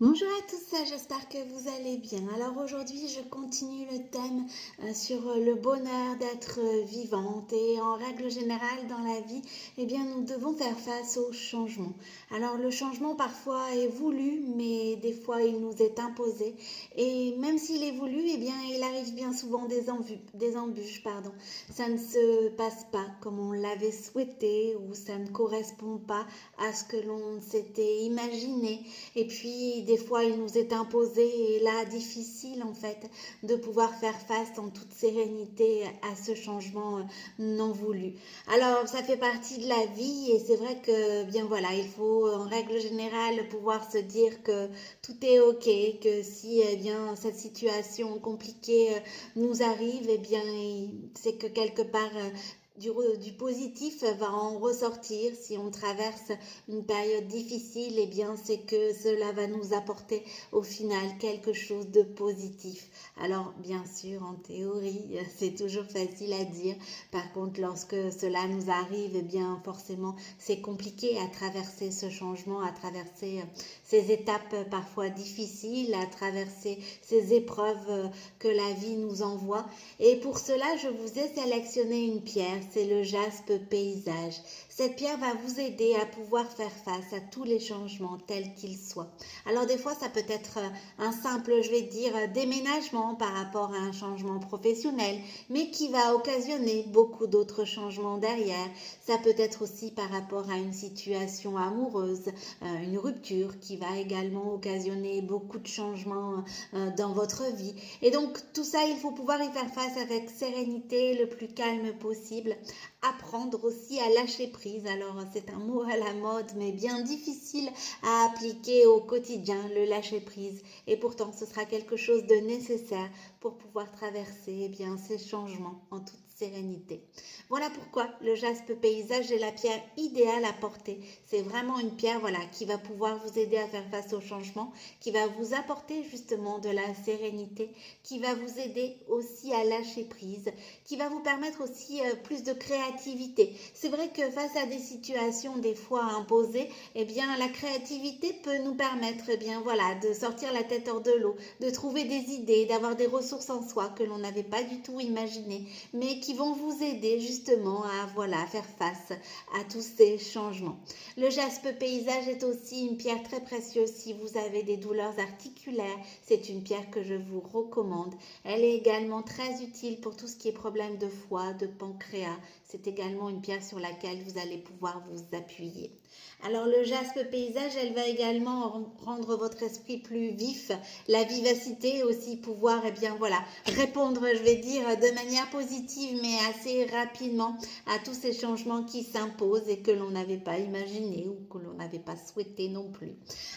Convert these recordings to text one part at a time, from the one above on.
Bonjour à tous, j'espère que vous allez bien. Alors aujourd'hui, je continue le thème sur le bonheur d'être vivante et en règle générale dans la vie, eh bien nous devons faire face au changement. Alors le changement parfois est voulu, mais des fois il nous est imposé et même s'il est voulu, eh bien il arrive bien souvent des embûches, pardon. Ça ne se passe pas comme on l'avait souhaité ou ça ne correspond pas à ce que l'on s'était imaginé. Et puis, des fois, il nous est imposé et là, difficile en fait de pouvoir faire face en toute sérénité à ce changement non voulu. Alors, ça fait partie de la vie et c'est vrai que, bien voilà, il faut en règle générale pouvoir se dire que tout est ok, que si eh bien cette situation compliquée nous arrive, eh bien c'est que quelque part du positif va en ressortir. Si on traverse une période difficile, eh bien c'est que cela va nous apporter au final quelque chose de positif. Alors bien sûr, en théorie, c'est toujours facile à dire. Par contre, lorsque cela nous arrive, eh bien forcément, c'est compliqué à traverser ce changement, à traverser ces étapes parfois difficiles, à traverser ces épreuves que la vie nous envoie. Et pour cela, je vous ai sélectionné une pierre, c'est le jaspe paysage. Cette pierre va vous aider à pouvoir faire face à tous les changements tels qu'ils soient. Alors des fois, ça peut être un simple, je vais dire, déménagement par rapport à un changement professionnel, mais qui va occasionner beaucoup d'autres changements derrière. Ça peut être aussi par rapport à une situation amoureuse, une rupture qui va également occasionner beaucoup de changements dans votre vie. Et donc tout ça, il faut pouvoir y faire face avec sérénité, le plus calme possible. Apprendre aussi à lâcher prise. Alors c'est un mot à la mode, mais bien difficile à appliquer au quotidien, le lâcher prise. Et pourtant, ce sera quelque chose de nécessaire pour pouvoir traverser eh bien, ces changements en toute sérénité. Voilà pourquoi le jaspe paysage est la pierre idéale à porter. C'est vraiment une pierre voilà, qui va pouvoir vous aider à faire face au changement, qui va vous apporter justement de la sérénité, qui va vous aider aussi à lâcher prise, qui va vous permettre aussi plus de créativité. C'est vrai que face à des situations des fois imposées, eh bien la créativité peut nous permettre eh bien voilà de sortir la tête hors de l'eau, de trouver des idées, d'avoir des ressources en soi que l'on n'avait pas du tout imaginées, mais qui vont vous aider justement à voilà faire face à tous ces changements. Le jaspe paysage est aussi une pierre très précieuse si vous avez des douleurs articulaires. C'est une pierre que je vous recommande. Elle est également très utile pour tout ce qui est problème de foie, de pancréas. C'est également une pierre sur laquelle vous allez pouvoir vous appuyer. Alors le jaspe paysage, elle va également rendre votre esprit plus vif, la vivacité aussi pouvoir eh bien voilà répondre, je vais dire de manière positive mais assez rapidement à tous ces changements qui s'imposent et que l'on n'avait pas imaginé ou que l'on n'avait pas souhaité non plus.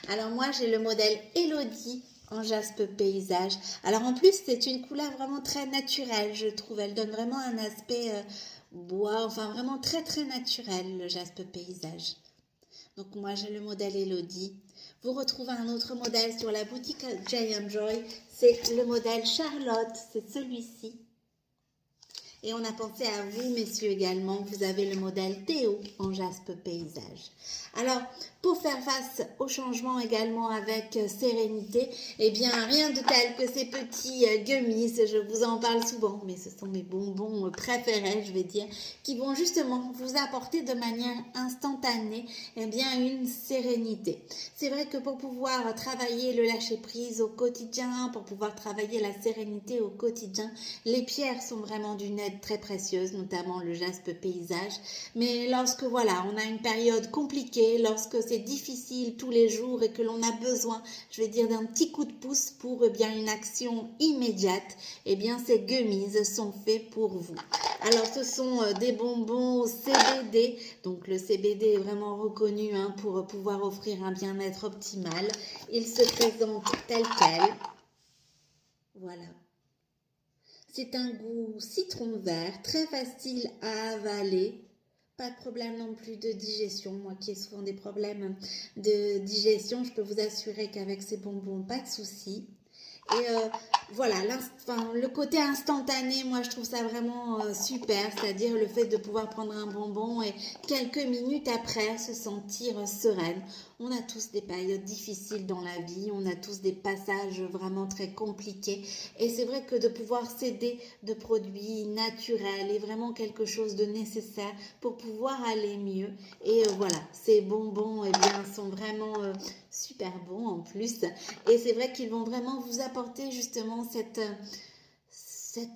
Alors moi j'ai le modèle Elodie en jaspe paysage. Alors en plus c'est une couleur vraiment très naturelle, je trouve. Elle donne vraiment un aspect bois, enfin vraiment très très naturel le jaspe paysage. Donc moi j'ai le modèle Elodie. Vous retrouvez un autre modèle sur la boutique Giant Joy, c'est le modèle Charlotte, c'est celui-ci. Et on a pensé à vous, messieurs, également. Vous avez le modèle Théo en jaspe paysage. Alors, pour faire face au changement également avec sérénité, eh bien, rien de tel que ces petits gummies, je vous en parle souvent, mais ce sont mes bonbons préférés, je vais dire, qui vont justement vous apporter de manière instantanée, eh bien, une sérénité. C'est vrai que pour pouvoir travailler le lâcher-prise au quotidien, pour pouvoir travailler la sérénité au quotidien, les pierres sont vraiment d'une aide très précieuse, notamment le jaspe paysage. Mais lorsque voilà, on a une période compliquée, lorsque c'est difficile tous les jours et que l'on a besoin, je vais dire, d'un petit coup de pouce pour bien une action immédiate, eh bien ces gummies sont faits pour vous. Alors ce sont des bonbons CBD, donc le CBD est vraiment reconnu pour pouvoir offrir un bien-être optimal. Il se présente tel quel. Voilà. C'est un goût citron vert, très facile à avaler. Pas de problème non plus de digestion. Moi qui ai souvent des problèmes de digestion, je peux vous assurer qu'avec ces bonbons, pas de souci. Et voilà, le côté instantané, moi je trouve ça vraiment super, c'est-à-dire le fait de pouvoir prendre un bonbon et quelques minutes après se sentir sereine. On a tous des périodes difficiles dans la vie, on a tous des passages vraiment très compliqués et c'est vrai que de pouvoir s'aider de produits naturels est vraiment quelque chose de nécessaire pour pouvoir aller mieux. Et voilà, ces bonbons, eh bien, sont vraiment super bons en plus. Et c'est vrai qu'ils vont vraiment vous apporter justement cette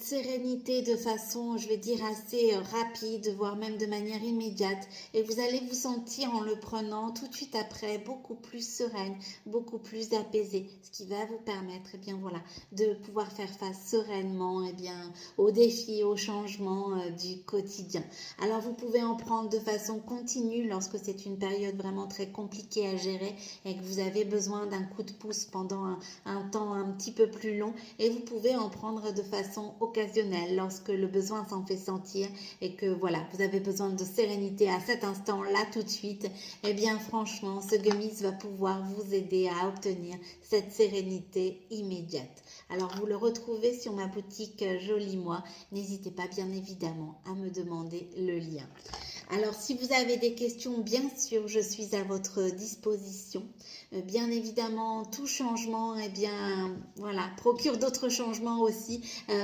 sérénité de façon, je vais dire, assez rapide, voire même de manière immédiate. Et vous allez vous sentir en le prenant tout de suite après beaucoup plus sereine, beaucoup plus apaisée, ce qui va vous permettre, eh bien voilà, de pouvoir faire face sereinement, eh bien, aux défis, aux changements du quotidien. Alors vous pouvez en prendre de façon continue lorsque c'est une période vraiment très compliquée à gérer et que vous avez besoin d'un coup de pouce pendant un temps un petit peu plus long, et vous pouvez en prendre de façon occasionnelle lorsque le besoin s'en fait sentir et que voilà, vous avez besoin de sérénité à cet instant-là tout de suite. Eh bien franchement, ce gummies va pouvoir vous aider à obtenir cette sérénité immédiate. Alors vous le retrouvez sur ma boutique Joli Moi. N'hésitez pas bien évidemment à me demander le lien. Alors si vous avez des questions, bien sûr, je suis à votre disposition. Bien évidemment, tout changement, eh bien, voilà, procure d'autres changements aussi,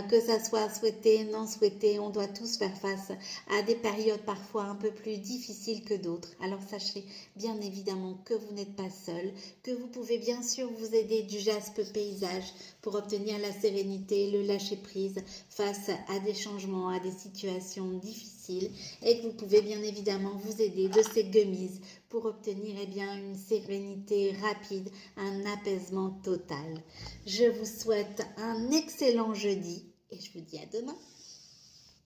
que ça soit souhaité, non souhaité. On doit tous faire face à des périodes parfois un peu plus difficiles que d'autres. Alors sachez bien évidemment que vous n'êtes pas seul, que vous pouvez bien sûr vous aider du jaspe paysage pour obtenir la sérénité, le lâcher prise face à des changements, à des situations difficiles, et que vous pouvez bien évidemment vous aider de ces gummies pour obtenir eh bien, une sérénité rapide, un apaisement total. Je vous souhaite un excellent jeudi et je vous dis à demain.